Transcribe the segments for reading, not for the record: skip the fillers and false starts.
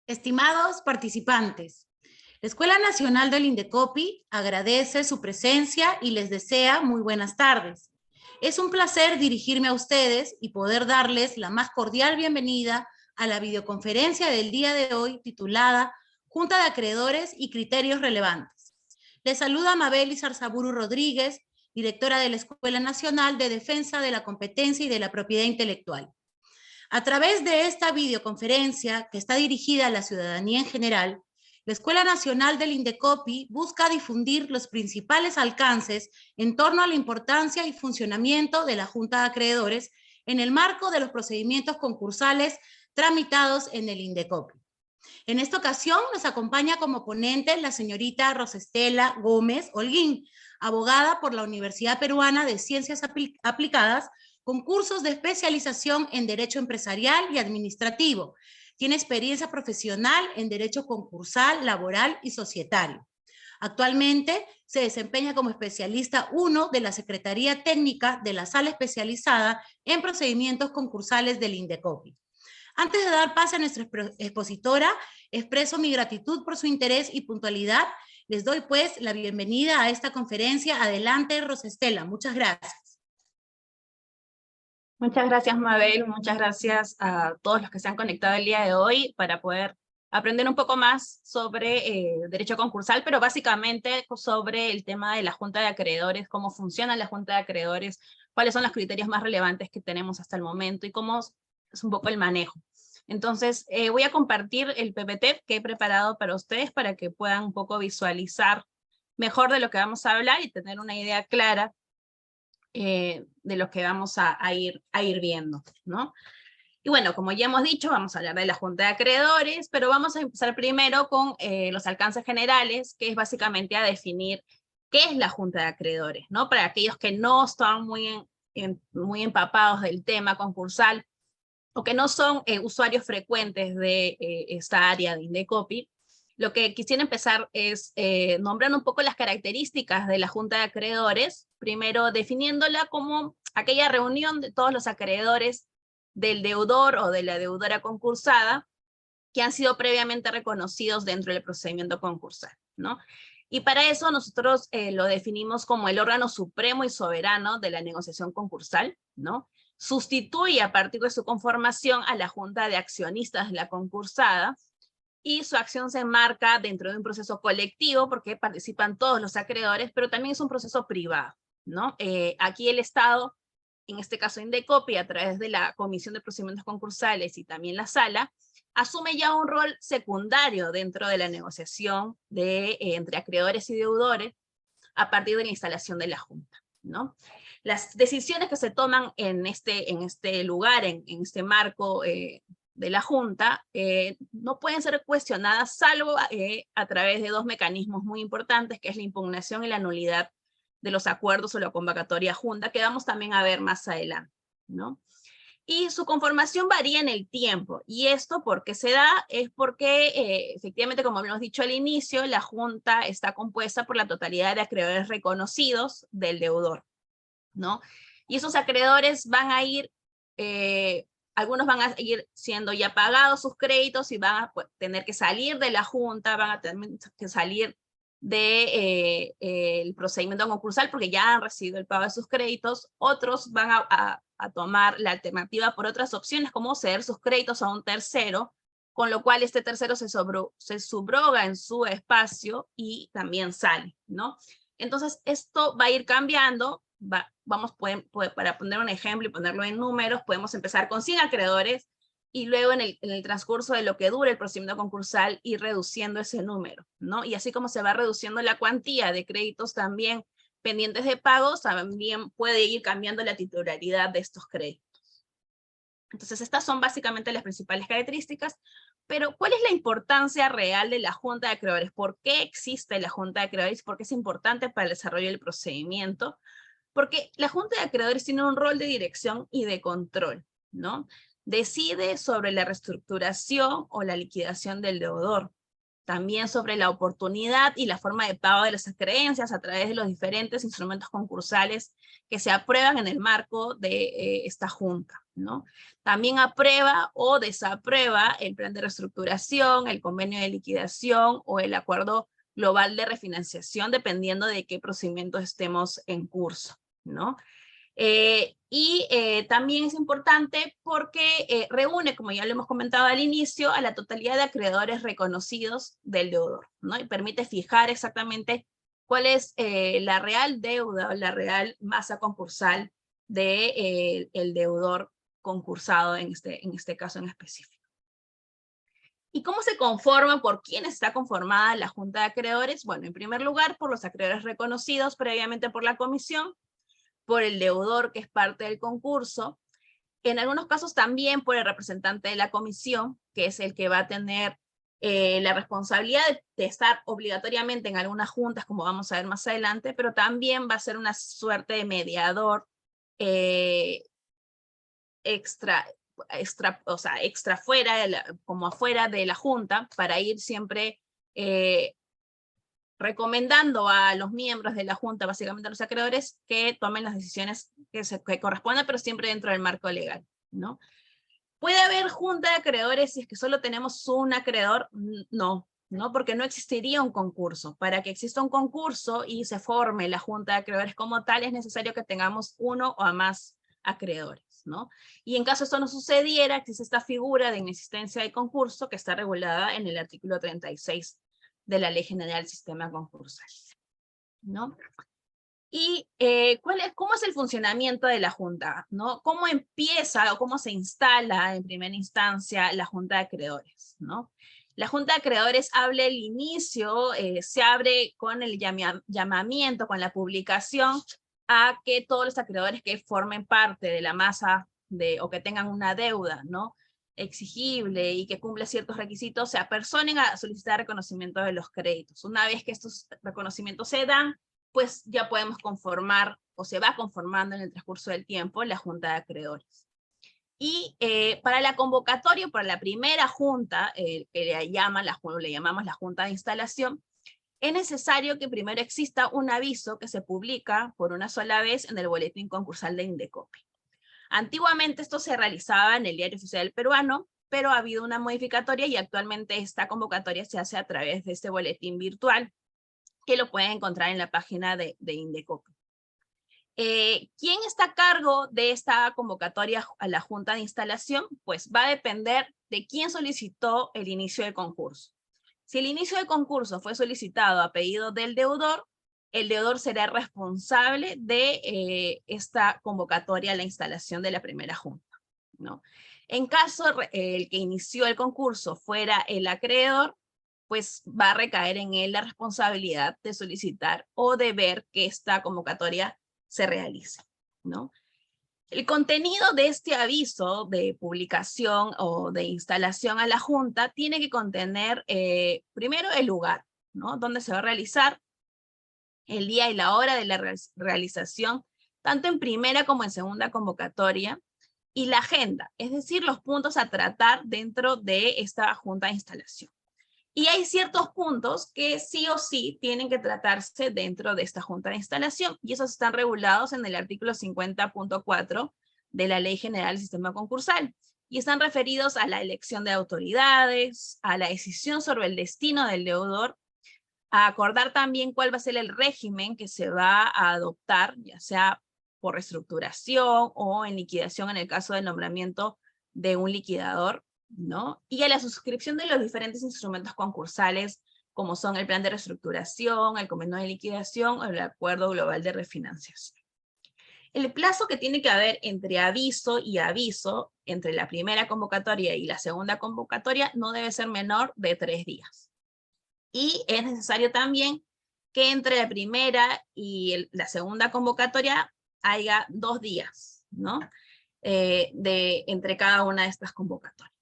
Estimados participantes, la Escuela Nacional del Indecopi agradece su presencia y les desea muy buenas tardes. Es un placer dirigirme a ustedes y poder darles la más cordial bienvenida a la videoconferencia del día de hoy titulada Junta de Acreedores y Criterios Relevantes. Les saluda Mabel Izarzaburu Rodríguez, directora de la Escuela Nacional de Defensa de la Competencia y de la Propiedad Intelectual. A través de esta videoconferencia, que está dirigida a la ciudadanía en general, la Escuela Nacional del Indecopi busca difundir los principales alcances en torno a la importancia y funcionamiento de la Junta de Acreedores en el marco de los procedimientos concursales tramitados en el Indecopi. En esta ocasión nos acompaña como ponente la señorita Rosestela Gómez Holguín, abogada por la Universidad Peruana de Ciencias Aplicadas, con cursos de especialización en Derecho Empresarial y Administrativo. Tiene experiencia profesional en Derecho Concursal, Laboral y Societario. Actualmente se desempeña como especialista 1 de la Secretaría Técnica de la Sala Especializada en Procedimientos Concursales del Indecopi. Antes de dar pase a nuestra expositora, expreso mi gratitud por su interés y puntualidad. Les doy pues la bienvenida a esta conferencia. Adelante, Rosestela. Muchas gracias. Muchas gracias, Mabel. Muchas gracias a todos los que se han conectado el día de hoy para poder aprender un poco más sobre derecho concursal, pero básicamente sobre el tema de la Junta de Acreedores, cómo funciona la Junta de Acreedores, cuáles son los criterios más relevantes que tenemos hasta el momento y cómo es un poco el manejo. Entonces, voy a compartir el PPT que he preparado para ustedes para que puedan un poco visualizar mejor de lo que vamos a hablar y tener una idea clara de lo que vamos a ir viendo, ¿no? Y bueno, como ya hemos dicho, vamos a hablar de la Junta de Acreedores, pero vamos a empezar primero con los alcances generales, que es básicamente a definir qué es la Junta de Acreedores, ¿no? Para aquellos que no están muy empapados del tema concursal, o que no son usuarios frecuentes de esta área de Indecopi, lo que quisiera empezar es nombrando un poco las características de la Junta de Acreedores, primero definiéndola como aquella reunión de todos los acreedores del deudor o de la deudora concursada que han sido previamente reconocidos dentro del procedimiento concursal, ¿no? Y para eso nosotros lo definimos como el órgano supremo y soberano de la negociación concursal, ¿no? Sustituye a partir de su conformación a la Junta de Accionistas de la concursada, y su acción se enmarca dentro de un proceso colectivo porque participan todos los acreedores, pero también es un proceso privado, ¿no? Aquí el Estado, en este caso Indecopi, a través de la Comisión de Procedimientos Concursales y también la Sala, asume ya un rol secundario dentro de la negociación entre acreedores y deudores a partir de la instalación de la Junta, ¿no? Las decisiones que se toman en este lugar, en este marco de la Junta, no pueden ser cuestionadas salvo a través de dos mecanismos muy importantes, que es la impugnación y la nulidad de los acuerdos o la convocatoria Junta, que vamos también a ver más adelante, ¿no? Y su conformación varía en el tiempo, y esto porque se da es porque efectivamente, como habíamos dicho al inicio, la Junta está compuesta por la totalidad de acreedores reconocidos del deudor, ¿no? Y esos acreedores van a ir, algunos van a ir siendo ya pagados sus créditos y van a tener que salir de la Junta, van a tener que salir del procedimiento concursal porque ya han recibido el pago de sus créditos. Otros van a tomar la alternativa por otras opciones, como ceder sus créditos a un tercero, con lo cual este tercero se subroga en su espacio y también sale, ¿no? Entonces esto va a ir cambiando. Para poner un ejemplo y ponerlo en números, podemos empezar con 100 acreedores y luego en el transcurso de lo que dure el procedimiento concursal ir reduciendo ese número, ¿no? Y así como se va reduciendo la cuantía de créditos también pendientes de pagos, también puede ir cambiando la titularidad de estos créditos. Entonces estas son básicamente las principales características, pero ¿cuál es la importancia real de la Junta de Acreedores? ¿Por qué existe la Junta de Acreedores? ¿Por qué es importante para el desarrollo del procedimiento? Porque la Junta de Acreedores tiene un rol de dirección y de control, ¿no? Decide sobre la reestructuración o la liquidación del deudor. también sobre la oportunidad y la forma de pago de las acreencias a través de los diferentes instrumentos concursales que se aprueban en el marco de esta junta, ¿no? También aprueba o desaprueba el plan de reestructuración, el convenio de liquidación o el acuerdo global de refinanciación, dependiendo de qué procedimientos estemos en curso, ¿no? También es importante porque reúne, como ya lo hemos comentado al inicio, a la totalidad de acreedores reconocidos del deudor, ¿no? Y permite fijar exactamente cuál es la real deuda o la real masa concursal de, el deudor concursado en este caso en específico. ¿Y cómo se conforma? ¿Por quién está conformada la Junta de Acreedores? Bueno, en primer lugar, por los acreedores reconocidos previamente por la comisión, por el deudor que es parte del concurso, en algunos casos también por el representante de la comisión, que es el que va a tener la responsabilidad de estar obligatoriamente en algunas juntas, como vamos a ver más adelante, pero también va a ser una suerte de mediador extra fuera, como afuera de la junta, para ir siempre recomendando a los miembros de la junta, básicamente a los acreedores, que tomen las decisiones que correspondan, pero siempre dentro del marco legal, ¿no? ¿Puede haber junta de acreedores si es que solo tenemos un acreedor? No, porque no existiría un concurso. Para que exista un concurso y se forme la junta de acreedores como tal, es necesario que tengamos uno o más acreedores, ¿no? Y en caso esto no sucediera, existe esta figura de inexistencia de concurso que está regulada en el artículo 36 de la Ley General del Sistema Concursal, ¿no? Y ¿cómo es el funcionamiento de la Junta, ¿no? ¿Cómo empieza o cómo se instala en primera instancia la Junta de Acreedores, ¿no? La Junta de Acreedores abre el inicio, se abre con el llamamiento, con la publicación, a que todos los acreedores que formen parte de la masa o que tengan una deuda, ¿no?, exigible y que cumple ciertos requisitos, se apersonen a solicitar reconocimiento de los créditos. Una vez que estos reconocimientos se dan, pues ya podemos conformar, o se va conformando en el transcurso del tiempo, la Junta de Acreedores. Y para la convocatoria, para la primera junta, que le llamamos la Junta de Instalación, es necesario que primero exista un aviso que se publica por una sola vez en el boletín concursal de Indecopi. Antiguamente esto se realizaba en el Diario Oficial Peruano, pero ha habido una modificatoria y actualmente esta convocatoria se hace a través de este boletín virtual, que lo pueden encontrar en la página de Indecopi. ¿Quién está a cargo de esta convocatoria a la Junta de Instalación? Pues va a depender de quién solicitó el inicio del concurso. Si el inicio del concurso fue solicitado a pedido del deudor, el deudor será responsable de esta convocatoria a la instalación de la primera junta, ¿no? En caso el que inició el concurso fuera el acreedor, pues va a recaer en él la responsabilidad de solicitar o de ver que esta convocatoria se realice, ¿no? El contenido de este aviso de publicación o de instalación a la Junta tiene que contener primero el lugar, ¿no?, donde se va a realizar, el día y la hora de la realización, tanto en primera como en segunda convocatoria, y la agenda, es decir, los puntos a tratar dentro de esta Junta de Instalación. Y hay ciertos puntos que sí o sí tienen que tratarse dentro de esta Junta de Instalación, y esos están regulados en el artículo 50.4 de la Ley General del Sistema Concursal, y están referidos a la elección de autoridades, a la decisión sobre el destino del deudor, a acordar también cuál va a ser el régimen que se va a adoptar, ya sea por reestructuración o en liquidación en el caso del nombramiento de un liquidador, ¿no? Y a la suscripción de los diferentes instrumentos concursales, como son el plan de reestructuración, el convenio de liquidación o el acuerdo global de refinanciación. El plazo que tiene que haber entre aviso y aviso, entre la primera convocatoria y la segunda convocatoria, no debe ser menor de 3 días. Y es necesario también que entre la primera y la segunda convocatoria haya 2 días, ¿no?, entre cada una de estas convocatorias.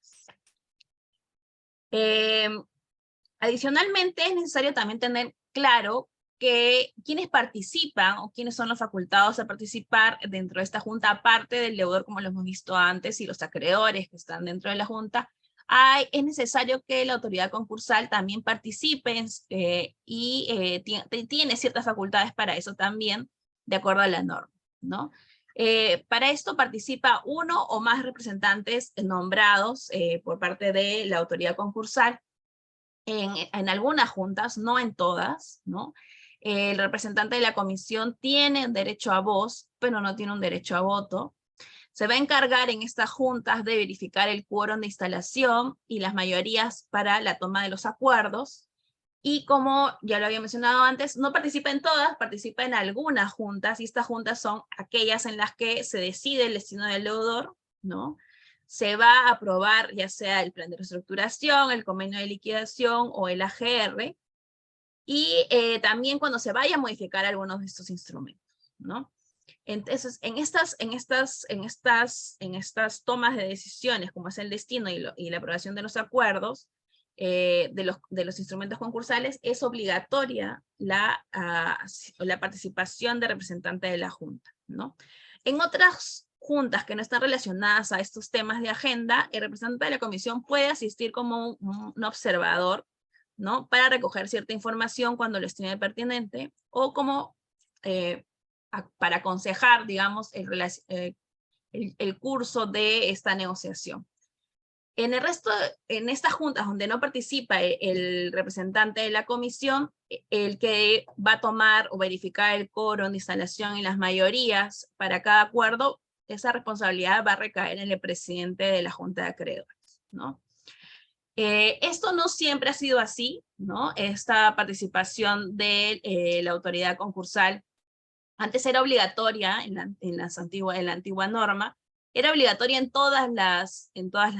Adicionalmente, es necesario también tener claro que quienes participan o quienes son los facultados a participar dentro de esta junta, aparte del deudor, como lo hemos visto antes, y los acreedores que están dentro de la junta, es necesario que la autoridad concursal también participe tiene ciertas facultades para eso también, de acuerdo a la norma, ¿no? Para esto participa uno o más representantes nombrados por parte de la autoridad concursal en algunas juntas, no en todas, ¿no? El representante de la comisión tiene derecho a voz, pero no tiene un derecho a voto. Se va a encargar en estas juntas de verificar el quórum de instalación y las mayorías para la toma de los acuerdos. Y como ya lo había mencionado antes, no participa en todas, participa en algunas juntas, y estas juntas son aquellas en las que se decide el destino del deudor, ¿no? Se va a aprobar ya sea el plan de reestructuración, el convenio de liquidación o el AGR, y también cuando se vaya a modificar algunos de estos instrumentos, ¿no? Entonces, en estas tomas de decisiones, como es el destino y la aprobación de los acuerdos, de los instrumentos concursales, es obligatoria la participación de representante de la Junta, ¿no? En otras juntas que no están relacionadas a estos temas de agenda, el representante de la comisión puede asistir como un observador, ¿no? Para recoger cierta información cuando lo estime pertinente, o como para aconsejar, digamos, el curso de esta negociación. En estas juntas donde no participa el representante de la comisión, el que va a tomar o verificar el quórum de instalación y las mayorías para cada acuerdo, esa responsabilidad va a recaer en el presidente de la Junta de Acreedores, ¿no? Esto no siempre ha sido así, ¿no? Esta participación de la autoridad concursal antes era obligatoria en la antigua norma, era obligatoria en todas las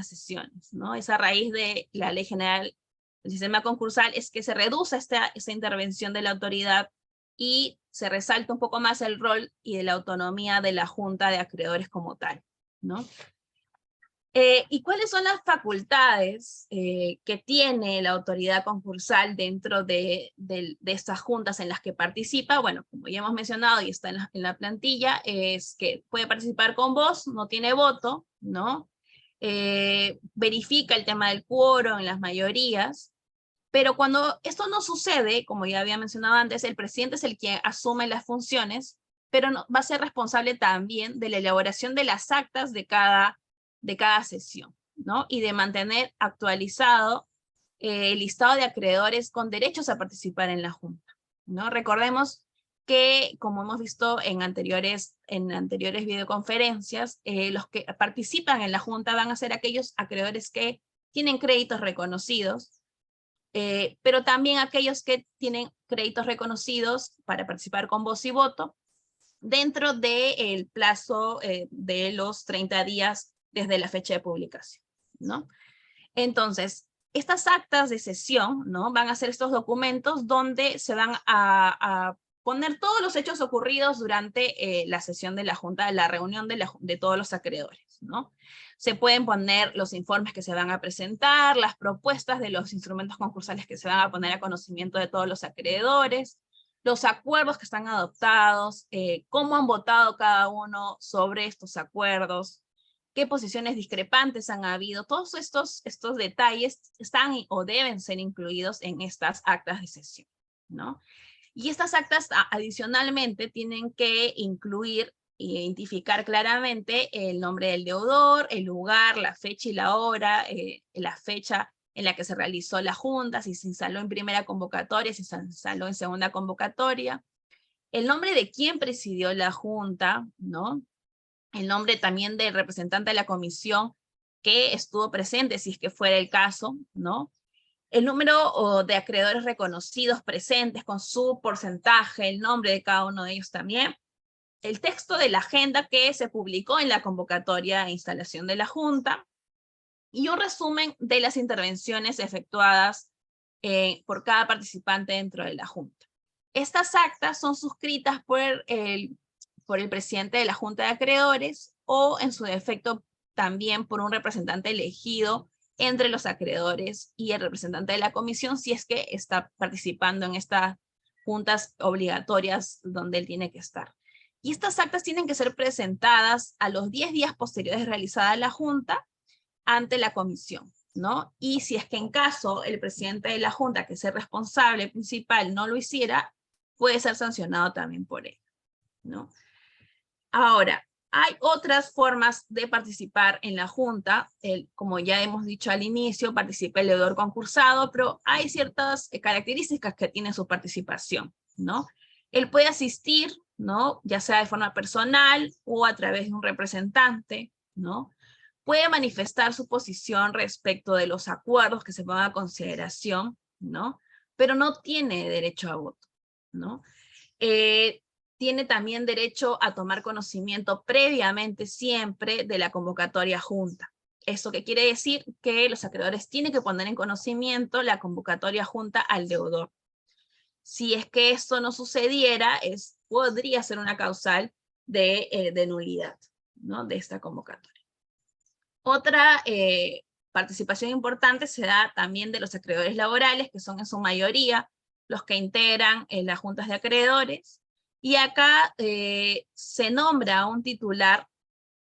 sesiones, ¿no? Esa raíz de la Ley General del Sistema Concursal es que se reduce esta intervención de la autoridad y se resalta un poco más el rol y de la autonomía de la Junta de Acreedores como tal, ¿no? ¿Y cuáles son las facultades que tiene la autoridad concursal dentro de estas juntas en las que participa? Bueno, como ya hemos mencionado y está en la plantilla, es que puede participar con voz, no tiene voto, ¿no? Verifica el tema del quórum en las mayorías, pero cuando esto no sucede, como ya había mencionado antes, el presidente es el que asume las funciones, pero va a ser responsable también de la elaboración de las actas de cada sesión, ¿no? Y de mantener actualizado el listado de acreedores con derechos a participar en la Junta, ¿no? Recordemos que, como hemos visto en anteriores videoconferencias, los que participan en la Junta van a ser aquellos acreedores que tienen créditos reconocidos, pero también aquellos que tienen créditos reconocidos para participar con voz y voto dentro del plazo de los 30 días desde la fecha de publicación, ¿no? Entonces, estas actas de sesión, ¿no? Van a ser estos documentos donde se van a poner todos los hechos ocurridos durante la sesión de la Junta, la reunión de todos los acreedores, ¿no? Se pueden poner los informes que se van a presentar, las propuestas de los instrumentos concursales que se van a poner a conocimiento de todos los acreedores, los acuerdos que están adoptados, cómo han votado cada uno sobre estos acuerdos, qué posiciones discrepantes han habido. Todos estos detalles están o deben ser incluidos en estas actas de sesión, ¿no? Y estas actas adicionalmente tienen que incluir e identificar claramente el nombre del deudor, el lugar, la fecha y la hora, la fecha en la que se realizó la junta, si se instaló en primera convocatoria, si se instaló en segunda convocatoria, el nombre de quien presidió la junta, ¿no? El nombre también del representante de la comisión que estuvo presente, si es que fuera el caso, ¿no? El número de acreedores reconocidos presentes con su porcentaje, el nombre de cada uno de ellos también, el texto de la agenda que se publicó en la convocatoria e instalación de la Junta, y un resumen de las intervenciones efectuadas por cada participante dentro de la Junta. Estas actas son suscritas por el presidente de la Junta de Acreedores o, en su defecto, también por un representante elegido entre los acreedores y el representante de la comisión, si es que está participando en estas juntas obligatorias donde él tiene que estar. Y estas actas tienen que ser presentadas a los 10 días posteriores de realizada la junta ante la comisión, ¿no? Y si es que en caso el presidente de la Junta, que es el responsable principal, no lo hiciera, puede ser sancionado también por ello, ¿no? Ahora, hay otras formas de participar en la Junta, como ya hemos dicho al inicio, participa el deudor concursado, pero hay ciertas características que tiene su participación, ¿no? Él puede asistir, ¿no? Ya sea de forma personal o a través de un representante, ¿no? Puede manifestar su posición respecto de los acuerdos que se pongan a consideración, ¿no? Pero no tiene derecho a voto, ¿no? Tiene también derecho a tomar conocimiento previamente siempre de la convocatoria junta. ¿Eso qué quiere decir? Que los acreedores tienen que poner en conocimiento la convocatoria junta al deudor. Si es que esto no sucediera, podría ser una causal de nulidad, ¿no? De esta convocatoria. Otra participación importante se da también de los acreedores laborales, que son en su mayoría los que integran las juntas de acreedores, y acá se nombra a un titular,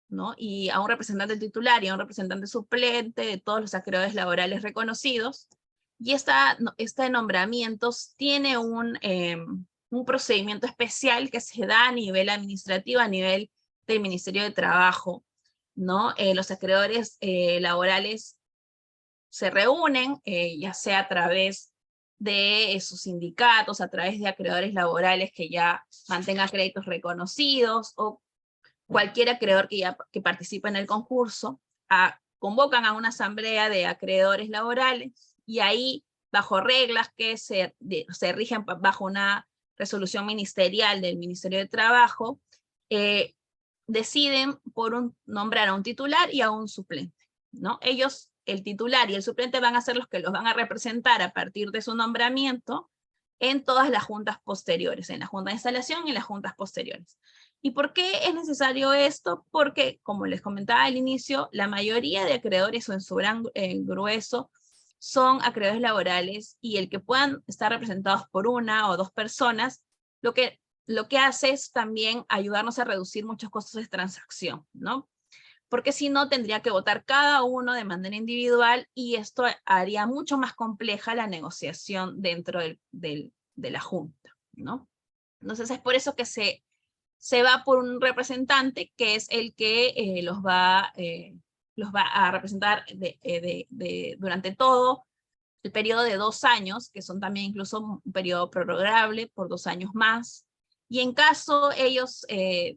¿no? Y a un representante titular y a un representante suplente de todos los acreedores laborales reconocidos, y este nombramiento tiene un procedimiento especial que se da a nivel administrativo, a nivel del Ministerio de Trabajo, ¿no? Los acreedores laborales se reúnen, ya sea a través de sus sindicatos, a través de acreedores laborales que ya mantengan créditos reconocidos, o cualquier acreedor que participe en el concurso, convocan a una asamblea de acreedores laborales, y ahí, bajo reglas que se rigen bajo una resolución ministerial del Ministerio de Trabajo, deciden nombrar a un titular y a un suplente, ¿no? Ellos, el titular y el suplente, van a ser los que los van a representar a partir de su nombramiento en todas las juntas posteriores, en la junta de instalación y en las juntas posteriores. ¿Y por qué es necesario esto? Porque, como les comentaba al inicio, la mayoría de acreedores, o en su gran grueso, son acreedores laborales, y el que puedan estar representados por una o dos personas, lo que hace es también ayudarnos a reducir muchos costos de transacción, ¿no? Porque si no, tendría que votar cada uno de manera individual, y esto haría mucho más compleja la negociación dentro de la Junta, ¿no? Entonces es por eso que se va por un representante, que es el que los va a representar durante todo el periodo de 2 años, que son también incluso un periodo prorrogable por 2 años más. Y en caso ellos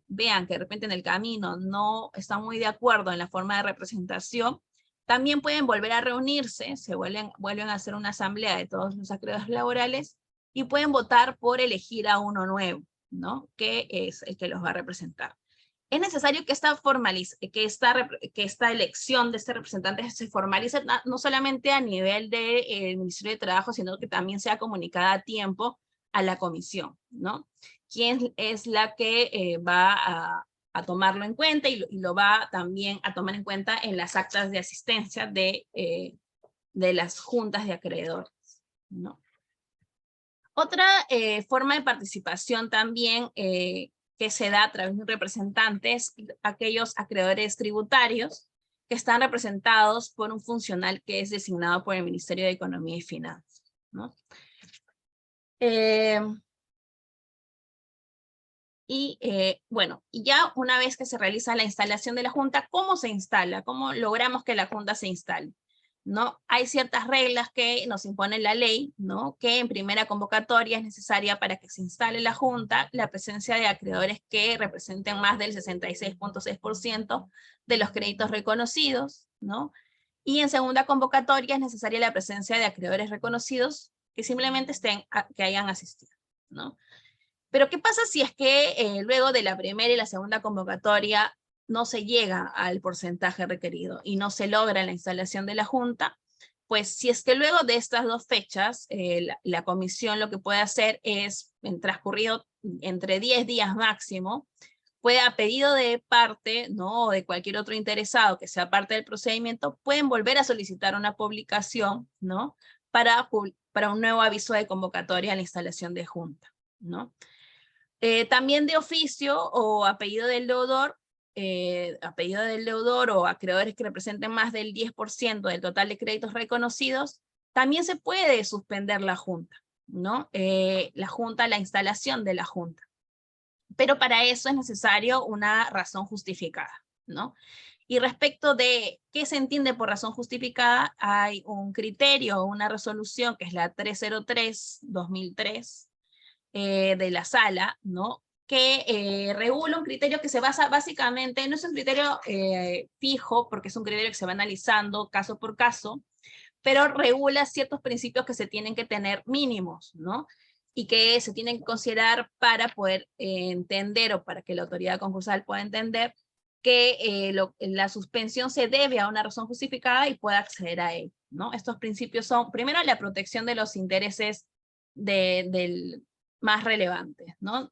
vean que de repente en el camino no están muy de acuerdo en la forma de representación, también pueden volver a reunirse, vuelven a hacer una asamblea de todos los acreedores laborales, y pueden votar por elegir a uno nuevo, ¿no? Que es el que los va a representar. Es necesario que esta elección de este representante se formalice no solamente a nivel del Ministerio de Trabajo, sino que también sea comunicada a tiempo a la comisión, ¿no? Quién es la que va a tomarlo en cuenta, y lo va también a tomar en cuenta en las actas de asistencia de las juntas de acreedores, ¿no? Otra forma de participación también que se da a través de representantes, aquellos acreedores tributarios que están representados por un funcional que es designado por el Ministerio de Economía y Finanzas, ¿no? Bueno, y ya una vez que se realiza la instalación de la Junta, ¿cómo se instala? ¿Cómo logramos que la Junta se instale? ¿No? Hay ciertas reglas que nos impone la ley, ¿no? Que en primera convocatoria es necesaria para que se instale la Junta la presencia de acreedores que representen más del 66.6% de los créditos reconocidos, ¿no? Y en segunda convocatoria es necesaria la presencia de acreedores reconocidos que simplemente que hayan asistido, ¿no? Pero ¿qué pasa si es que luego de la primera y la segunda convocatoria no se llega al porcentaje requerido y no se logra la instalación de la Junta? Pues si es que luego de estas 2 fechas, la comisión lo que puede hacer es, en transcurrido entre 10 días máximo, puede, a pedido de parte, ¿no?, o de cualquier otro interesado que sea parte del procedimiento, pueden volver a solicitar una publicación, ¿no?, para un nuevo aviso de convocatoria a la instalación de Junta, ¿no? También de oficio o a pedido del deudor, a pedido del deudor o acreedores que representen más del 10% del total de créditos reconocidos, también se puede suspender la junta, ¿no? La instalación de la junta. Pero para eso es necesario una razón justificada, ¿no? Y respecto de qué se entiende por razón justificada, hay un criterio, una resolución, que es la 303/2003 de la sala, ¿no? Que regula un criterio que se basa básicamente, no es un criterio fijo, porque es un criterio que se va analizando caso por caso, pero regula ciertos principios que se tienen que tener mínimos, ¿no? Y que se tienen que considerar para poder entender, o para que la autoridad concursal pueda entender que la suspensión se debe a una razón justificada y pueda acceder a él, ¿no? Estos principios son, primero, la protección de los intereses más relevantes, ¿no?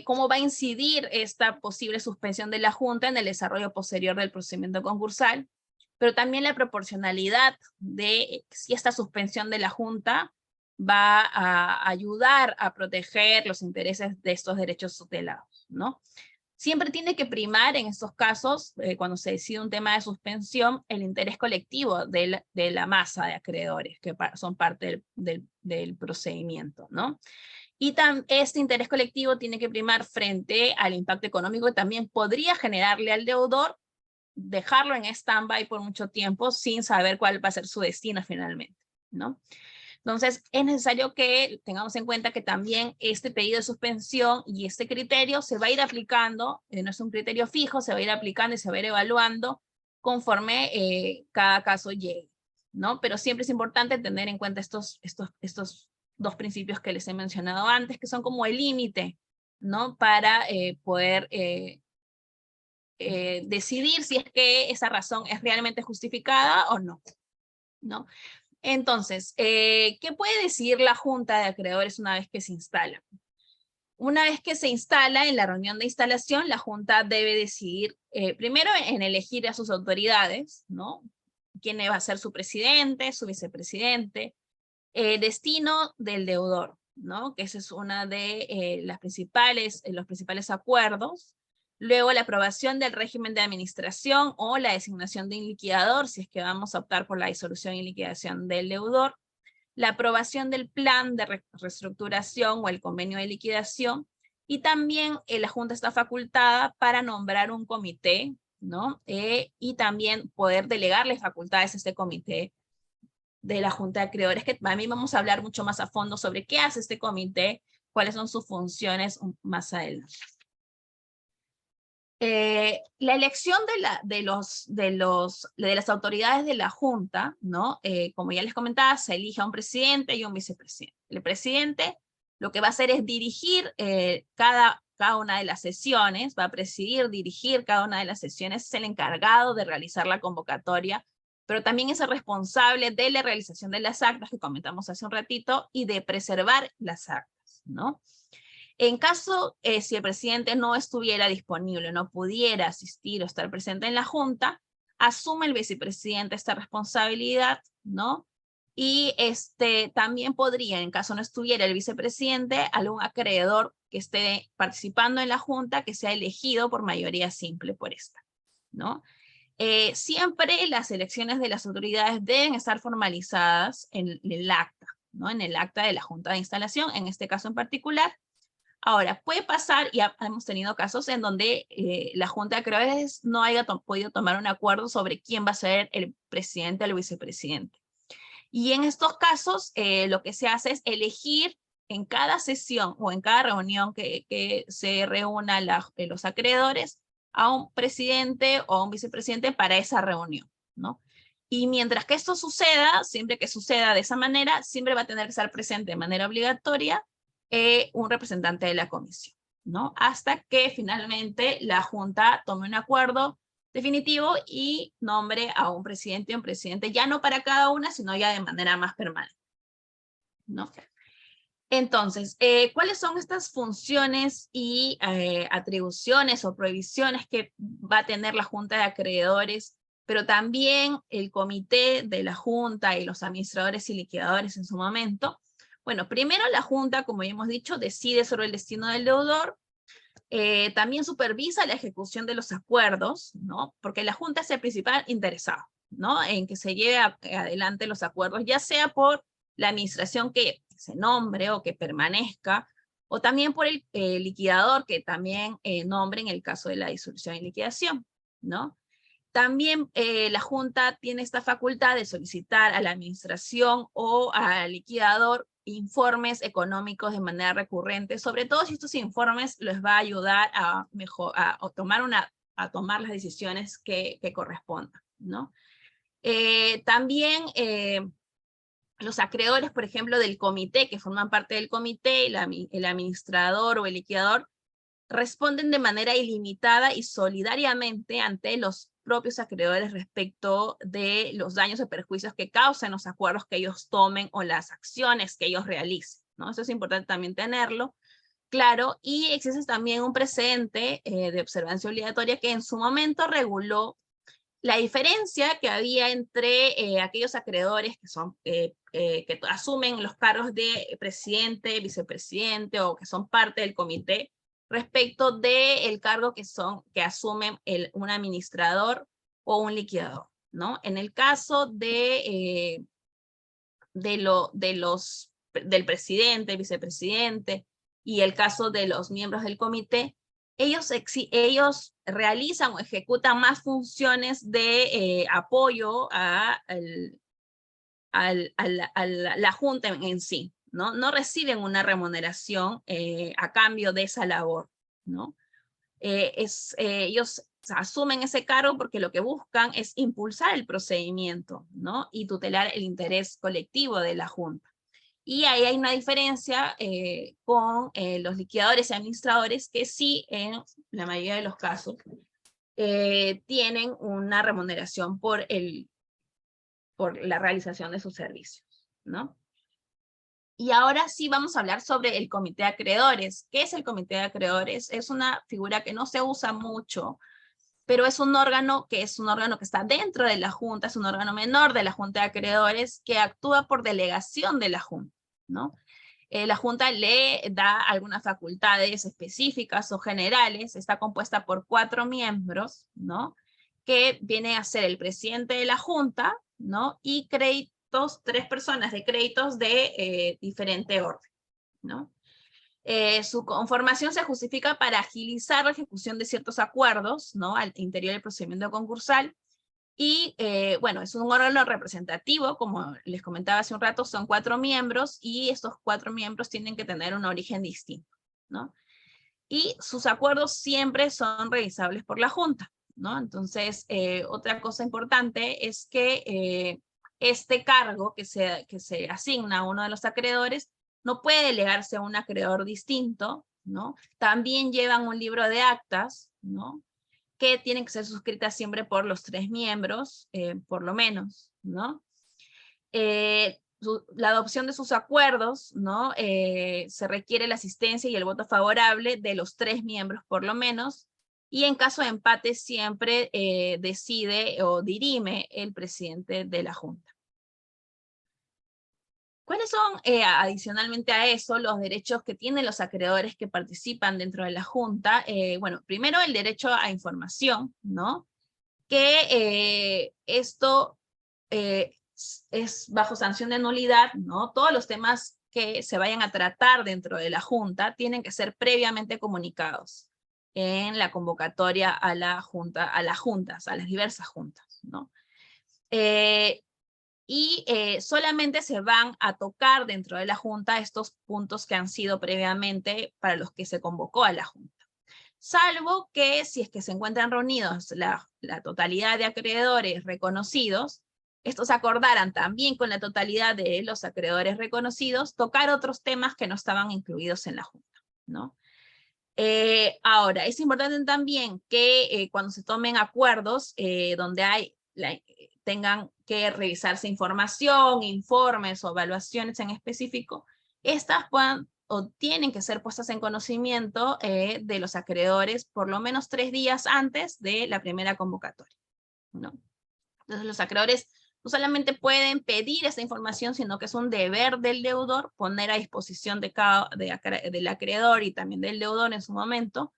Cómo va a incidir esta posible suspensión de la Junta en el desarrollo posterior del procedimiento concursal, pero también la proporcionalidad de si esta suspensión de la Junta va a ayudar a proteger los intereses de estos derechos tutelados, ¿no? Siempre tiene que primar en estos casos, cuando se decide un tema de suspensión, el interés colectivo de la masa de acreedores que son parte del procedimiento, ¿no? Y este interés colectivo tiene que primar frente al impacto económico que también podría generarle al deudor, dejarlo en stand-by por mucho tiempo sin saber cuál va a ser su destino finalmente, ¿no? Entonces, es necesario que tengamos en cuenta que también este pedido de suspensión y este criterio se va a ir aplicando, no es un criterio fijo, se va a ir aplicando y se va a ir evaluando conforme cada caso llegue, ¿no? Pero siempre es importante tener en cuenta estos dos principios que les he mencionado antes, que son como el límite, ¿no? Para poder decidir si es que esa razón es realmente justificada o no, ¿no? Entonces, ¿qué puede decidir la Junta de Acreedores una vez que se instala? Una vez que se instala, en la reunión de instalación, la Junta debe decidir, primero en elegir a sus autoridades, ¿no? ¿Quién va a ser su presidente, su vicepresidente? Destino del deudor, ¿no? Que esa es una de los principales acuerdos. Luego la aprobación del régimen de administración o la designación de un liquidador, si es que vamos a optar por la disolución y liquidación del deudor. La aprobación del plan de reestructuración o el convenio de liquidación. Y también la Junta está facultada para nombrar un comité, ¿no? Y también poder delegarle facultades a este comité de la Junta de Acreedores, que a mí vamos a hablar mucho más a fondo sobre qué hace este comité, cuáles son sus funciones más adelante. La elección de las autoridades de la Junta, ¿no? Como ya les comentaba, se elige a un presidente y un vicepresidente. El presidente lo que va a hacer es dirigir cada una de las sesiones, va a presidir, dirigir cada una de las sesiones, es el encargado de realizar la convocatoria, pero también es el responsable de la realización de las actas que comentamos hace un ratito y de preservar las actas, ¿no? En caso, si el presidente no estuviera disponible, no pudiera asistir o estar presente en la Junta, asume el vicepresidente esta responsabilidad, ¿no? Y también podría, en caso no estuviera el vicepresidente, algún acreedor que esté participando en la Junta que sea elegido por mayoría simple por esta, ¿no? Siempre las elecciones de las autoridades deben estar formalizadas en el acta, ¿no? En el acta de la Junta de Instalación, en este caso en particular. Ahora, puede pasar, y hemos tenido casos en donde la Junta de Acreedores no haya podido tomar un acuerdo sobre quién va a ser el presidente o el vicepresidente. Y en estos casos, lo que se hace es elegir en cada sesión o en cada reunión que se reúna los acreedores a un presidente o a un vicepresidente para esa reunión, ¿no? Y mientras que esto suceda, siempre que suceda de esa manera, siempre va a tener que estar presente de manera obligatoria un representante de la comisión, ¿no? Hasta que finalmente la Junta tome un acuerdo definitivo y nombre a un presidente ya no para cada una, sino ya de manera más permanente, ¿no? Entonces, ¿cuáles son estas funciones y atribuciones o prohibiciones que va a tener la Junta de Acreedores, pero también el comité de la Junta y los administradores y liquidadores en su momento? Bueno, primero la Junta, como ya hemos dicho, decide sobre el destino del deudor, También supervisa la ejecución de los acuerdos, ¿no? Porque la Junta es el principal interesado, ¿no? En que se lleve adelante los acuerdos, ya sea por la administración que se nombre o que permanezca, o también por el liquidador que también nombre en el caso de la disolución y liquidación, ¿no? También la Junta tiene esta facultad de solicitar a la administración o al liquidador informes económicos de manera recurrente, sobre todo si estos informes les va a ayudar a tomar las decisiones que correspondan, ¿no? También los acreedores, por ejemplo, del comité, que forman parte del comité, el administrador o el liquidador, responden de manera ilimitada y solidariamente ante los propios acreedores respecto de los daños o perjuicios que causen los acuerdos que ellos tomen o las acciones que ellos realicen, ¿no? Eso es importante también tenerlo claro, y existe también un precedente de observancia obligatoria que en su momento reguló la diferencia que había entre aquellos acreedores que asumen los cargos de presidente, vicepresidente o que son parte del comité respecto del cargo que asumen un administrador o un liquidador, ¿no? En el caso del presidente, vicepresidente y el caso de los miembros del comité, ellos realizan o ejecutan más funciones de apoyo a la Junta en sí, ¿no? No reciben una remuneración a cambio de esa labor, ¿no? Ellos asumen ese cargo porque lo que buscan es impulsar el procedimiento, ¿no? Y tutelar el interés colectivo de la Junta. Y ahí hay una diferencia con los liquidadores y administradores que sí, en la mayoría de los casos, tienen una remuneración por la realización de sus servicios, ¿no? Y ahora sí vamos a hablar sobre el comité de acreedores. ¿Qué es el comité de acreedores? Es una figura que no se usa mucho, pero es un órgano que está dentro de la Junta, es un órgano menor de la Junta de Acreedores que actúa por delegación de la Junta, ¿no? La Junta le da algunas facultades específicas o generales, está compuesta por 4 miembros, ¿no? Que viene a ser el presidente de la Junta, ¿no? Y 3 personas de créditos de diferente orden, ¿no? Su conformación se justifica para agilizar la ejecución de ciertos acuerdos, ¿no? Al interior del procedimiento concursal, y bueno, es un órgano representativo, como les comentaba hace un rato, son 4 miembros, y estos 4 miembros tienen que tener un origen distinto, ¿no? Y sus acuerdos siempre son revisables por la Junta, ¿no? Entonces, otra cosa importante es que este cargo que se asigna a uno de los acreedores no puede delegarse a un acreedor distinto, ¿no? También llevan un libro de actas, ¿no? Que tienen que ser suscritas siempre por los 3 miembros, por lo menos, ¿no? La adopción de sus acuerdos, ¿no? Se requiere la asistencia y el voto favorable de los 3 miembros por lo menos, y en caso de empate siempre decide o dirime el presidente de la Junta. ¿Cuáles son, adicionalmente a eso, los derechos que tienen los acreedores que participan dentro de la Junta? Bueno, primero el derecho a información, ¿no? Que esto es bajo sanción de nulidad, ¿no? Todos los temas que se vayan a tratar dentro de la Junta tienen que ser previamente comunicados en la convocatoria a las diversas juntas, ¿no? Y solamente se van a tocar dentro de la Junta estos puntos que han sido previamente para los que se convocó a la Junta. Salvo que si es que se encuentran reunidos la totalidad de acreedores reconocidos, estos acordaran también con la totalidad de los acreedores reconocidos tocar otros temas que no estaban incluidos en la Junta, ¿no? Ahora, es importante también que cuando se tomen acuerdos donde tengan que revisarse información, informes o evaluaciones en específico, estas puedan o tienen que ser puestas en conocimiento de los acreedores por lo menos 3 días antes de la primera convocatoria, ¿no? Entonces los acreedores no solamente pueden pedir esa información, sino que es un deber del deudor poner a disposición del acreedor y también del deudor en su momento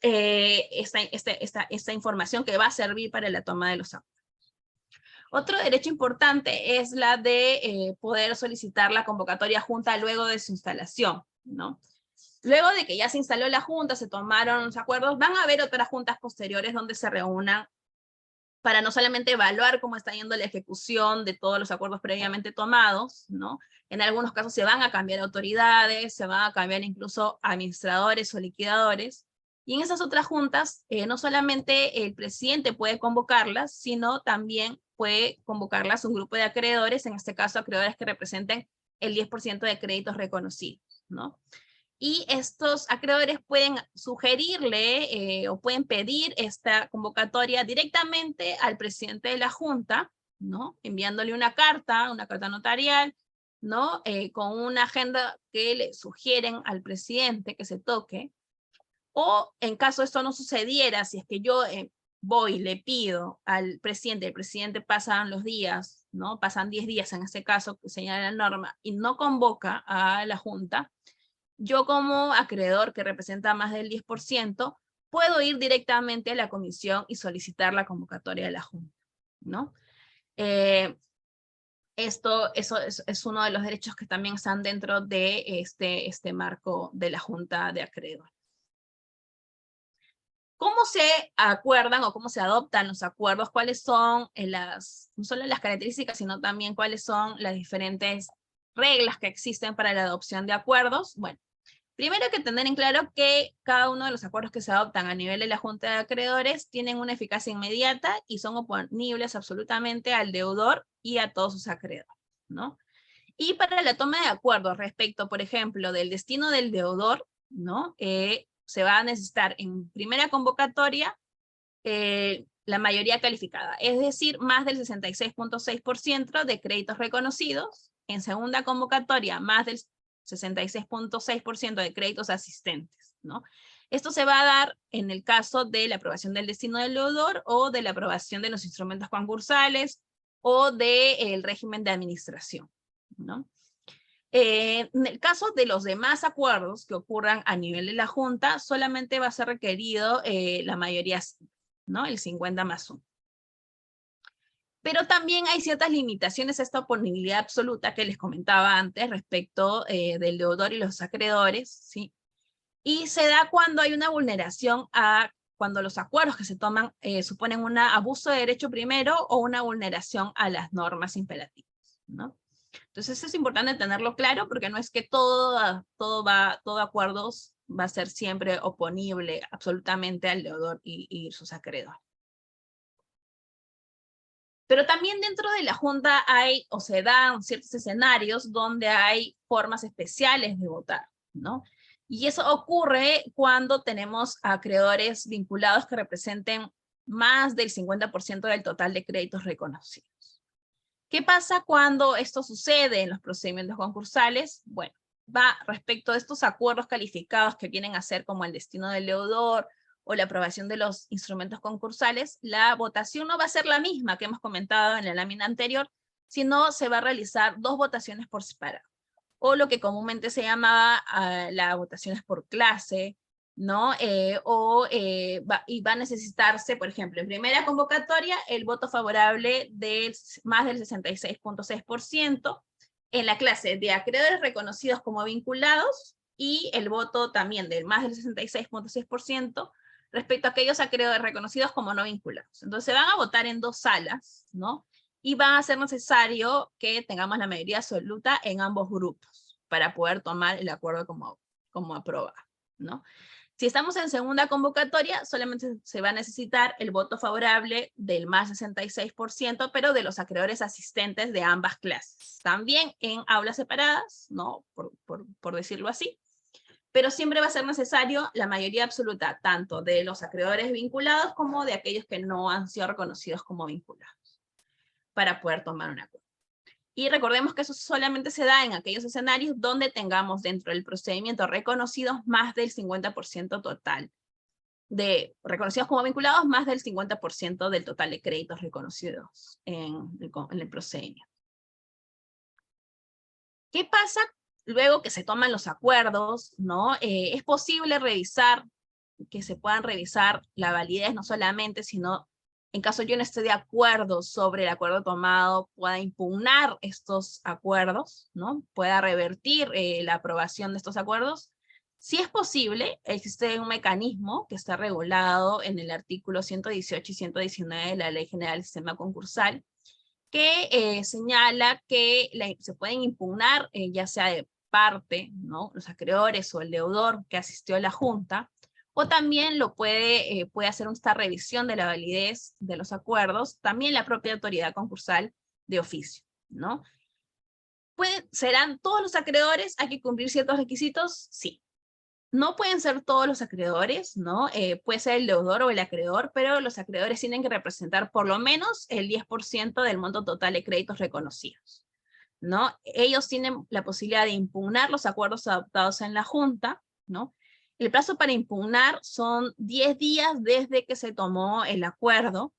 esta información que va a servir para la toma de los acuerdos. Otro derecho importante es la de poder solicitar la convocatoria junta luego de su instalación, ¿no? Luego de que ya se instaló la junta, se tomaron los acuerdos, van a haber otras juntas posteriores donde se reúnan para no solamente evaluar cómo está yendo la ejecución de todos los acuerdos previamente tomados, ¿no? En algunos casos se van a cambiar autoridades, se van a cambiar incluso administradores o liquidadores, y en esas otras juntas no solamente el presidente puede convocarlas, sino también puede convocarlas un grupo de acreedores, en este caso acreedores que representen el 10% de créditos reconocidos, ¿no? Y estos acreedores pueden sugerirle o pueden pedir esta convocatoria directamente al presidente de la Junta, ¿no? Enviándole una carta notarial, ¿no? Con una agenda que le sugieren al presidente que se toque. O en caso esto no sucediera, si es que yo voy, le pido al presidente, el presidente pasan los días, ¿no? Pasan 10 días en este caso, que señala la norma, y no convoca a la Junta, yo como acreedor que representa más del 10%, puedo ir directamente a la comisión y solicitar la convocatoria de la Junta, ¿no? Eso es uno de los derechos que también están dentro de este marco de la Junta de Acreedores. ¿Cómo se acuerdan o cómo se adoptan los acuerdos? ¿Cuáles son no solo las características, sino también cuáles son las diferentes reglas que existen para la adopción de acuerdos? Bueno, primero hay que tener en claro que cada uno de los acuerdos que se adoptan a nivel de la Junta de Acreedores tienen una eficacia inmediata y son oponibles absolutamente al deudor y a todos sus acreedores, ¿no? Y para la toma de acuerdos respecto, por ejemplo, del destino del deudor, ¿no? Se va a necesitar en primera convocatoria la mayoría calificada, es decir, más del 66.6% de créditos reconocidos. En segunda convocatoria, más del 66.6% de créditos asistentes, ¿no? Esto se va a dar en el caso de la aprobación del destino del deudor o de la aprobación de los instrumentos concursales o del régimen de administración, ¿no? En el caso de los demás acuerdos que ocurran a nivel de la Junta, solamente va a ser requerido la mayoría, ¿no? El 50+1. Pero también hay ciertas limitaciones a esta oponibilidad absoluta que les comentaba antes respecto del deudor y los acreedores, ¿sí? Y se da cuando hay una vulneración cuando los acuerdos que se toman suponen un abuso de derecho primero o una vulneración a las normas imperativas, ¿no? Entonces es importante tenerlo claro porque no es que todo acuerdo va a ser siempre oponible absolutamente al deudor y sus acreedores. Pero también dentro de la Junta hay, o se dan ciertos escenarios donde hay formas especiales de votar, ¿no? Y eso ocurre cuando tenemos acreedores vinculados que representen más del 50% del total de créditos reconocidos. ¿Qué pasa cuando esto sucede en los procedimientos concursales? Bueno, va respecto a estos acuerdos calificados que vienen a ser como el destino del deudor o la aprobación de los instrumentos concursales, la votación no va a ser la misma que hemos comentado en la lámina anterior, sino se va a realizar 2 votaciones por separado, o lo que comúnmente se llamaba las votaciones por clase, ¿no? Y va a necesitarse, por ejemplo, en primera convocatoria, el voto favorable de más del 66.6%, en la clase de acreedores reconocidos como vinculados, y el voto también del más del 66.6% respecto a aquellos acreedores reconocidos como no vinculados. Entonces se van a votar en 2 salas, ¿no? Y va a ser necesario que tengamos la mayoría absoluta en ambos grupos para poder tomar el acuerdo como aprobado, ¿no? Si estamos en segunda convocatoria, solamente se va a necesitar el voto favorable del más 66%, pero de los acreedores asistentes de ambas clases. También en aulas separadas, ¿no? Por decirlo así. Pero siempre va a ser necesario la mayoría absoluta, tanto de los acreedores vinculados como de aquellos que no han sido reconocidos como vinculados, para poder tomar un acuerdo. Y recordemos que eso solamente se da en aquellos escenarios donde tengamos dentro del procedimiento reconocidos más del 50% total, reconocidos como vinculados, más del 50% del total de créditos reconocidos en el procedimiento. ¿Qué pasa luego que se toman los acuerdos, ¿no? Es posible revisar que se puedan revisar la validez no solamente, sino en caso yo no esté de acuerdo sobre el acuerdo tomado, pueda impugnar estos acuerdos, ¿no? Pueda revertir la aprobación de estos acuerdos. Si es posible, existe un mecanismo que está regulado en el artículo 118 y 119 de la Ley General del Sistema Concursal, que señala que se pueden impugnar, ya sea de parte, ¿no? Los acreedores o el deudor que asistió a la Junta, o también puede hacer esta revisión de la validez de los acuerdos, también la propia autoridad concursal de oficio, ¿no? ¿Serán todos los acreedores? ¿Hay que cumplir ciertos requisitos? Sí. No pueden ser todos los acreedores, ¿no? Puede ser el deudor o el acreedor, pero los acreedores tienen que representar por lo menos el 10% del monto total de créditos reconocidos, ¿no? Ellos tienen la posibilidad de impugnar los acuerdos adoptados en la Junta, ¿no? El plazo para impugnar son 10 días desde que se tomó el acuerdo,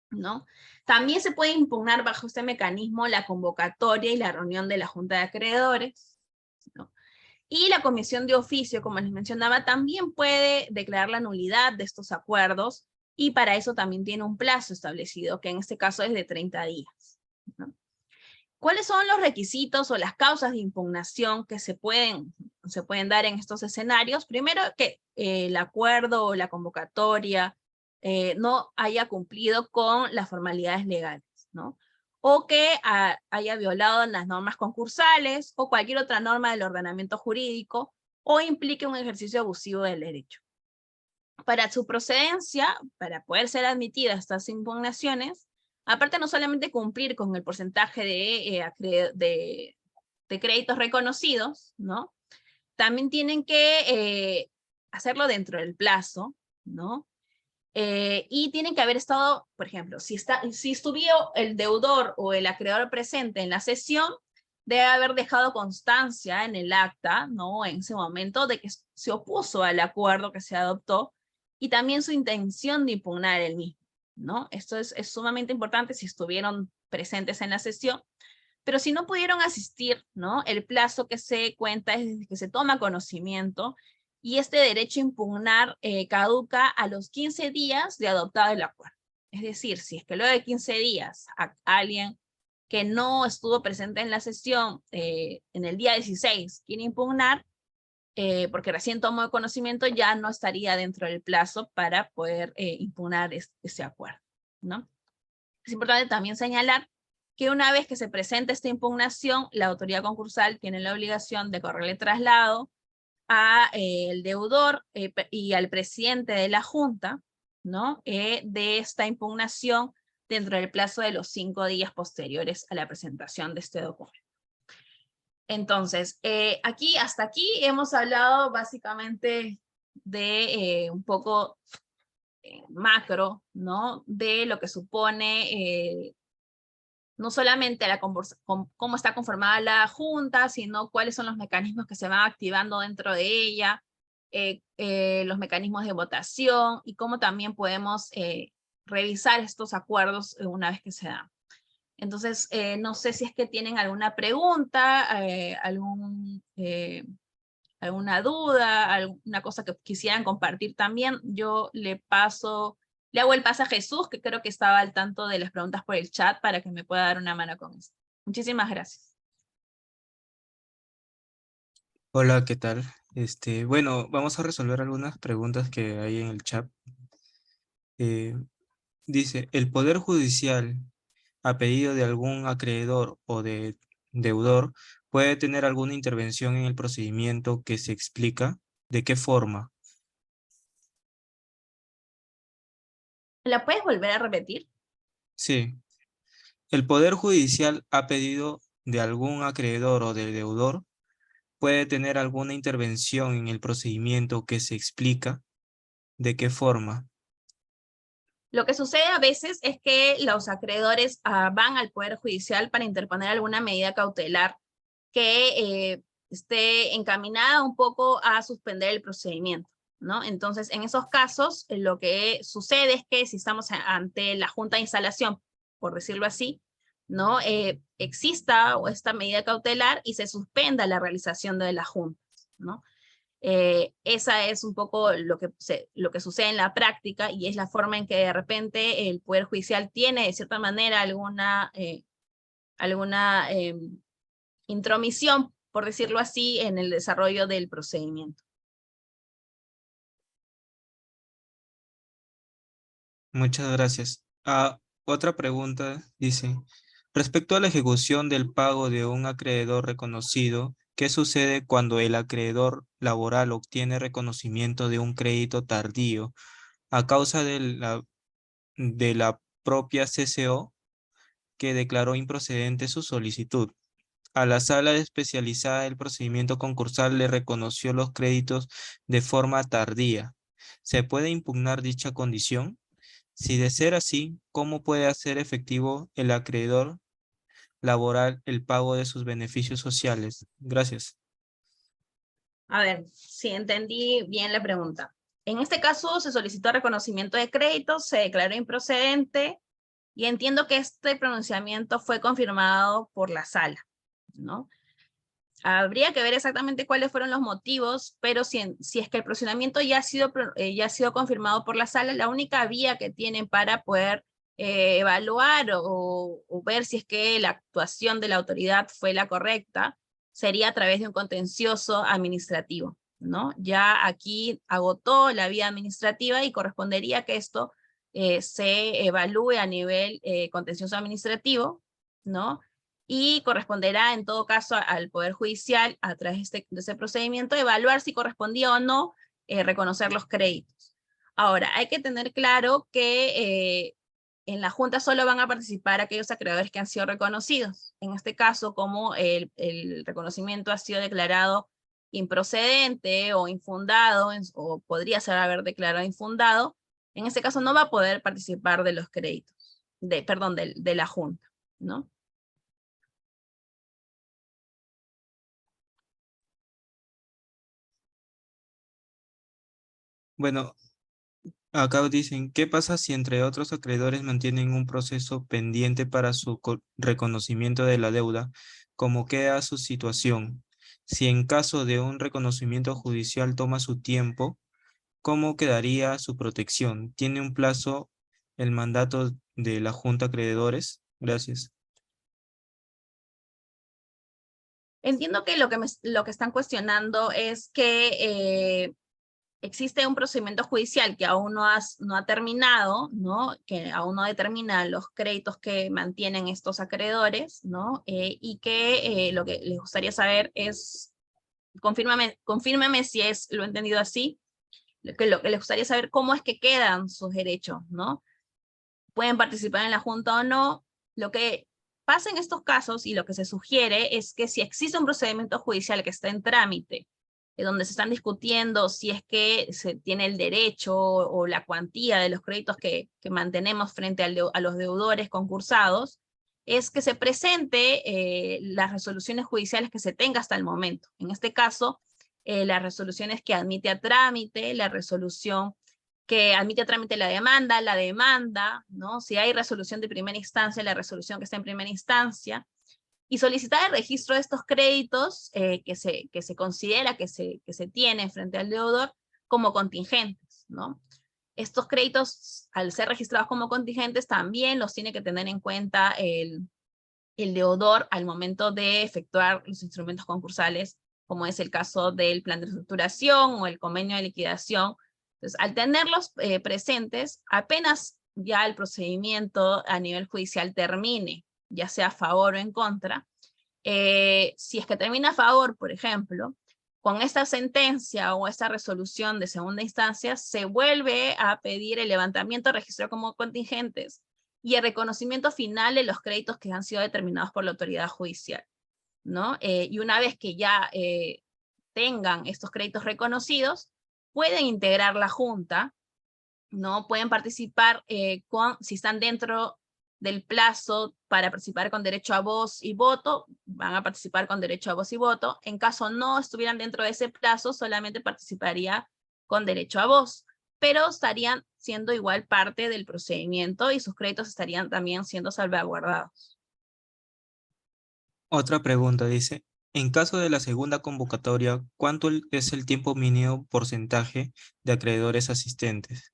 ¿no? También se puede impugnar bajo este mecanismo la convocatoria y la reunión de la Junta de Acreedores, ¿no? Y la comisión de oficio, como les mencionaba, también puede declarar la nulidad de estos acuerdos, y para eso también tiene un plazo establecido, que en este caso es de 30 días, ¿no? ¿Cuáles son los requisitos o las causas de impugnación que se pueden dar en estos escenarios? Primero, que el acuerdo o la convocatoria no haya cumplido con las formalidades legales, ¿no? O que haya violado las normas concursales o cualquier otra norma del ordenamiento jurídico, o implique un ejercicio abusivo del derecho. Para su procedencia, para poder ser admitidas estas impugnaciones, aparte no solamente cumplir con el porcentaje de créditos reconocidos, ¿no? También tienen que hacerlo dentro del plazo, ¿no? Y tienen que haber estado, por ejemplo, si estuvo el deudor o el acreedor presente en la sesión, debe haber dejado constancia en el acta, ¿no? En ese momento, de que se opuso al acuerdo que se adoptó, y también su intención de impugnar el mismo, ¿no? Esto es sumamente importante si estuvieron presentes en la sesión. Pero si no pudieron asistir, ¿no? El plazo que se cuenta es desde que se toma conocimiento, y este derecho a impugnar caduca a los 15 días de adoptado el acuerdo. Es decir, si es que luego de 15 días alguien que no estuvo presente en la sesión en el día 16 quiere impugnar, porque recién tomó conocimiento, ya no estaría dentro del plazo para poder impugnar ese acuerdo, ¿no? Es importante también señalar que una vez que se presenta esta impugnación, la autoridad concursal tiene la obligación de correrle traslado al deudor y al presidente de la Junta, ¿no? De esta impugnación dentro del plazo de los 5 días posteriores a la presentación de este documento. Entonces, hasta aquí hemos hablado básicamente de un poco macro, ¿no? De lo que supone no solamente cómo está conformada la Junta, sino cuáles son los mecanismos que se van activando dentro de ella, los mecanismos de votación, y cómo también podemos revisar estos acuerdos una vez que se dan. Entonces, no sé si es que tienen alguna pregunta, alguna duda, alguna cosa que quisieran compartir también. Yo le hago el pase a Jesús, que creo que estaba al tanto de las preguntas por el chat, para que me pueda dar una mano con eso. Muchísimas gracias. Hola, ¿qué tal? Bueno, vamos a resolver algunas preguntas que hay en el chat. Eh, Dice, ¿el Poder Judicial, a pedido de algún acreedor o de deudor, puede tener alguna intervención en el procedimiento que se explica? ¿De qué forma? ¿La puedes volver a repetir? Sí. ¿El Poder Judicial, a pedido de algún acreedor o de deudor, puede tener alguna intervención en el procedimiento que se explica? ¿De qué forma? Lo que sucede a veces es que los acreedores van al Poder Judicial para interponer alguna medida cautelar que esté encaminada un poco a suspender el procedimiento, ¿no? Entonces, en esos casos, lo que sucede es que si estamos ante la Junta de Instalación, por decirlo así, ¿no? Exista esta medida cautelar y se suspenda la realización de las juntas, ¿no? Esa es un poco lo que sucede en la práctica y es la forma en que de repente el Poder Judicial tiene de cierta manera alguna intromisión, por decirlo así, en el desarrollo del procedimiento. Muchas gracias. Otra pregunta dice, respecto a la ejecución del pago de un acreedor reconocido, ¿qué sucede cuando el acreedor laboral obtiene reconocimiento de un crédito tardío a causa de la propia CCO que declaró improcedente su solicitud? A la sala especializada del procedimiento concursal le reconoció los créditos de forma tardía. ¿Se puede impugnar dicha condición? Si de ser así, ¿cómo puede hacer efectivo el acreedor laboral el pago de sus beneficios sociales? Gracias. A ver, si entendí bien la pregunta. En este caso se solicitó reconocimiento de créditos, se declaró improcedente y entiendo que este pronunciamiento fue confirmado por la sala, ¿no? Habría que ver exactamente cuáles fueron los motivos, pero si es que el procedimiento ya ha sido confirmado por la sala, la única vía que tienen para poder evaluar o ver si es que la actuación de la autoridad fue la correcta, sería a través de un contencioso administrativo, ¿no? Ya aquí agotó la vía administrativa y correspondería que esto se evalúe a nivel contencioso administrativo, ¿no? Y corresponderá en todo caso al Poder Judicial, a través de ese procedimiento, evaluar si correspondía o no reconocer los créditos. Ahora, hay que tener claro que en la Junta solo van a participar aquellos acreedores que han sido reconocidos. En este caso, como el reconocimiento ha sido declarado improcedente o infundado, o podría ser haber declarado infundado, en este caso no va a poder participar de los créditos, perdón, de la Junta, ¿no? Bueno, acá dicen, ¿qué pasa si entre otros acreedores mantienen un proceso pendiente para su reconocimiento de la deuda? ¿Cómo queda su situación? Si en caso de un reconocimiento judicial toma su tiempo, ¿cómo quedaría su protección? ¿Tiene un plazo el mandato de la Junta de Acreedores? Gracias. Entiendo que lo que están cuestionando es que existe un procedimiento judicial que aún no ha terminado, ¿no? Que aún no determina los créditos que mantienen estos acreedores, ¿no? Y que lo que les gustaría saber es, confírmeme si lo he entendido así, lo que les gustaría saber cómo es que quedan sus derechos, ¿no? Pueden participar en la Junta o no. Lo que pasa en estos casos y lo que se sugiere es que si existe un procedimiento judicial que está en trámite, donde se están discutiendo si es que se tiene el derecho o la cuantía de los créditos que mantenemos frente a los deudores concursados, es que se presente las resoluciones judiciales que se tenga hasta el momento. En este caso, las resoluciones que admite a trámite, la resolución que admite a trámite la demanda, ¿no? Si hay resolución de primera instancia, la resolución que está en primera instancia, y solicitar el registro de estos créditos que se considera que se tienen frente al deudor como contingentes, ¿no? Estos créditos, al ser registrados como contingentes, también los tiene que tener en cuenta el deudor al momento de efectuar los instrumentos concursales, como es el caso del plan de reestructuración o el convenio de liquidación. Entonces, al tenerlos presentes, apenas ya el procedimiento a nivel judicial termine, ya sea a favor o en contra, si es que termina a favor, por ejemplo, con esta sentencia o esta resolución de segunda instancia, se vuelve a pedir el levantamiento registrado como contingentes y el reconocimiento final de los créditos que han sido determinados por la autoridad judicial, ¿no? Y una vez que ya tengan estos créditos reconocidos, pueden integrar la Junta, ¿no? Pueden participar si están dentro del plazo para participar con derecho a voz y voto, van a participar con derecho a voz y voto. En caso no estuvieran dentro de ese plazo, solamente participaría con derecho a voz, pero estarían siendo igual parte del procedimiento y sus créditos estarían también siendo salvaguardados. Otra pregunta dice, en caso de la segunda convocatoria, ¿cuánto es el tiempo mínimo porcentaje de acreedores asistentes?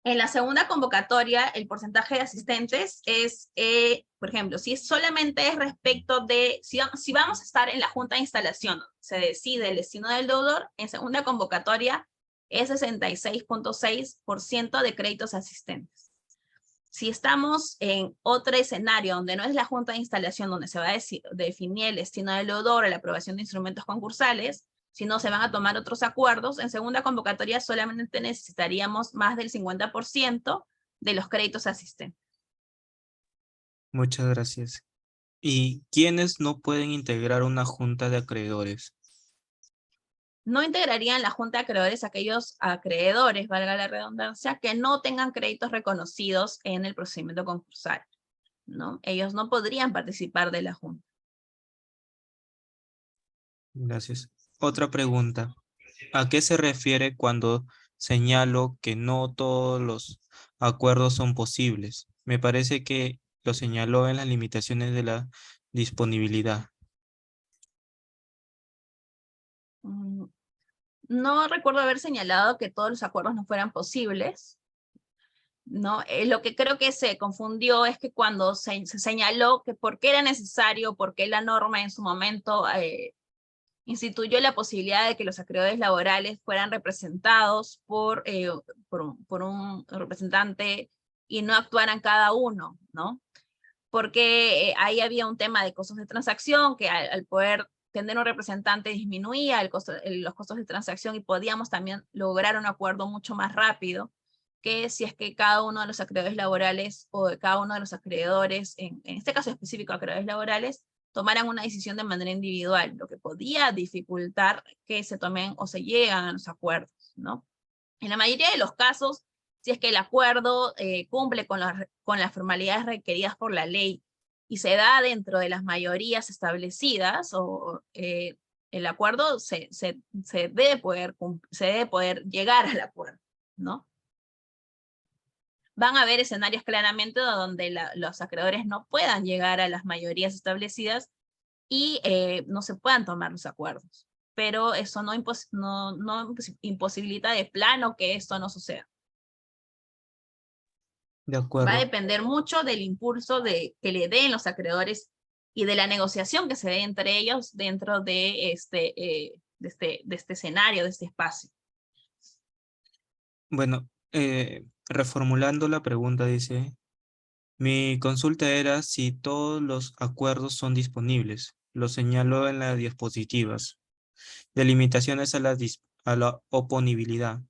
En la segunda convocatoria, el porcentaje de asistentes es, por ejemplo, si solamente es respecto de, si vamos a estar en la junta de instalación, se decide el destino del deudor, en segunda convocatoria es 66.6% de créditos asistentes. Si estamos en otro escenario donde no es la junta de instalación donde se va a definir el destino del deudor o la aprobación de instrumentos concursales, si no se van a tomar otros acuerdos, en segunda convocatoria solamente necesitaríamos más del 50% de los créditos asistentes. Muchas gracias. ¿Y quiénes no pueden integrar una junta de acreedores? No integrarían la junta de acreedores aquellos acreedores, valga la redundancia, que no tengan créditos reconocidos en el procedimiento concursal, ¿no? Ellos no podrían participar de la junta. Gracias. Otra pregunta. ¿A qué se refiere cuando señalo que no todos los acuerdos son posibles? Me parece que lo señaló en las limitaciones de la disponibilidad. No recuerdo haber señalado que todos los acuerdos no fueran posibles, ¿no? Lo que creo que se confundió es que cuando se señaló que por qué era necesario, por qué la norma en su momento instituyó la posibilidad de que los acreedores laborales fueran representados por un representante y no actuaran cada uno, ¿no? Porque ahí había un tema de costos de transacción, que al poder tener un representante disminuía los costos de transacción y podíamos también lograr un acuerdo mucho más rápido que si es que cada uno de los acreedores laborales o de cada uno de los acreedores, en este caso específico acreedores laborales, tomaran una decisión de manera individual, lo que podía dificultar que se tomen o se lleguen a los acuerdos, ¿no? En la mayoría de los casos, si es que el acuerdo cumple con las formalidades requeridas por la ley y se da dentro de las mayorías establecidas, el acuerdo se debe poder llegar al acuerdo, ¿no? Van a haber escenarios claramente donde los acreedores no puedan llegar a las mayorías establecidas y no se puedan tomar los acuerdos. Pero eso no imposibilita de plano que esto no suceda. De Va a acuerdo. depender mucho del impulso que le den los acreedores y de la negociación que se dé entre ellos dentro de este escenario, de este espacio. Bueno, reformulando la pregunta, dice, mi consulta era si todos los acuerdos son disponibles. Lo señaló en las diapositivas. De limitaciones a la oponibilidad.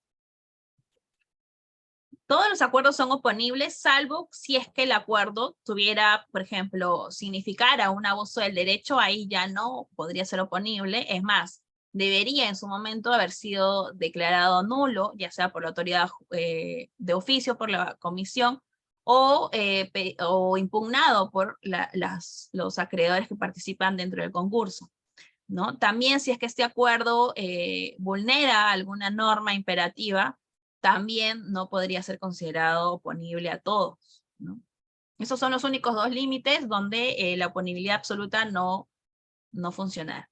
Todos los acuerdos son oponibles, salvo si es que el acuerdo tuviera, por ejemplo, significara un abuso del derecho, ahí ya no podría ser oponible. Es más, debería en su momento haber sido declarado nulo, ya sea por la autoridad de oficio, por la comisión, o impugnado por los acreedores que participan dentro del concurso, ¿no? También si es que este acuerdo vulnera alguna norma imperativa, también no podría ser considerado oponible a todos, ¿no? Esos son los únicos dos límites donde la oponibilidad absoluta no funciona.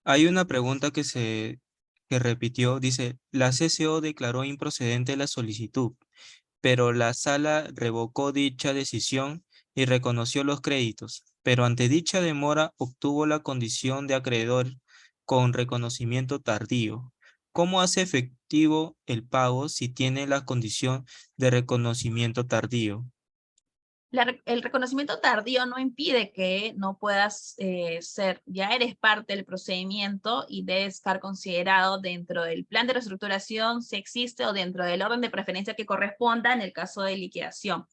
Hay una pregunta que repitió, dice, la CCO declaró improcedente la solicitud, pero la sala revocó dicha decisión y reconoció los créditos, pero ante dicha demora obtuvo la condición de acreedor con reconocimiento tardío. ¿Cómo hace efectivo el pago si tiene la condición de reconocimiento tardío? El reconocimiento tardío no impide que no puedas ya eres parte del procedimiento y debes estar considerado dentro del plan de reestructuración, si existe, o dentro del orden de preferencia que corresponda en el caso de liquidación.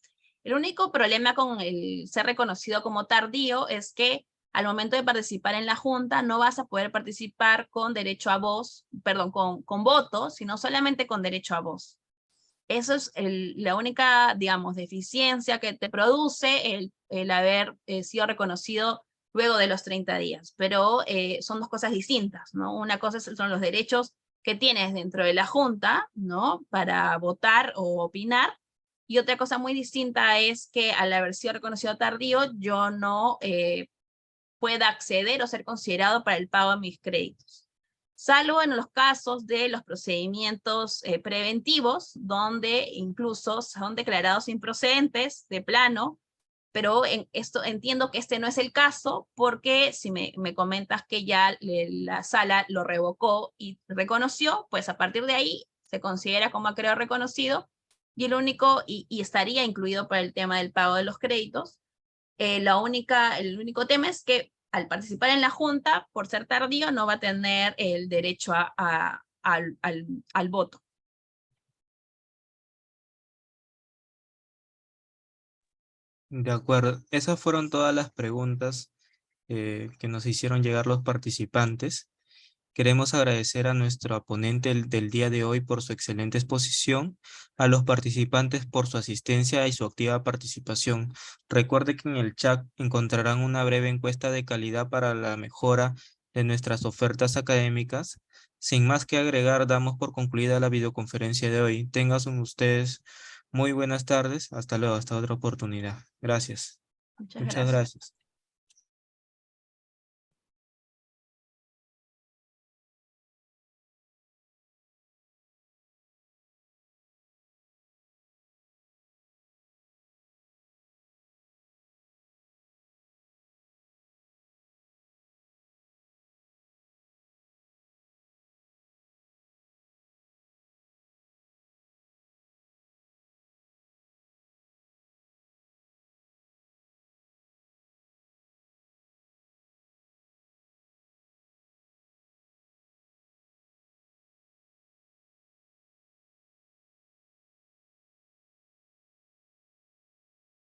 El único problema con el ser reconocido como tardío es que al momento de participar en la junta no vas a poder participar con derecho a voz, perdón, con voto, sino solamente con derecho a voz. Eso es la única, digamos, deficiencia que te produce el haber sido reconocido luego de los 30 días. Pero son dos cosas distintas, ¿no? Una cosa son los derechos que tienes dentro de la junta, ¿no? Para votar o opinar. Y otra cosa muy distinta es que al haber sido reconocido tardío, yo no pueda acceder o ser considerado para el pago de mis créditos. Salvo en los casos de los procedimientos preventivos, donde incluso son declarados improcedentes de plano, pero en esto entiendo que este no es el caso, porque si me comentas que ya la sala lo revocó y reconoció, pues a partir de ahí se considera como acreedor reconocido, y y estaría incluido para el tema del pago de los créditos. El único tema es que al participar en la junta, por ser tardío, no va a tener el derecho al voto. De acuerdo. Esas fueron todas las preguntas que nos hicieron llegar los participantes. Queremos agradecer a nuestro ponente del día de hoy por su excelente exposición, a los participantes por su asistencia y su activa participación. Recuerde que en el chat encontrarán una breve encuesta de calidad para la mejora de nuestras ofertas académicas. Sin más que agregar, damos por concluida la videoconferencia de hoy. Tengan ustedes muy buenas tardes. Hasta luego, hasta otra oportunidad. Gracias. Muchas Muchas gracias. gracias.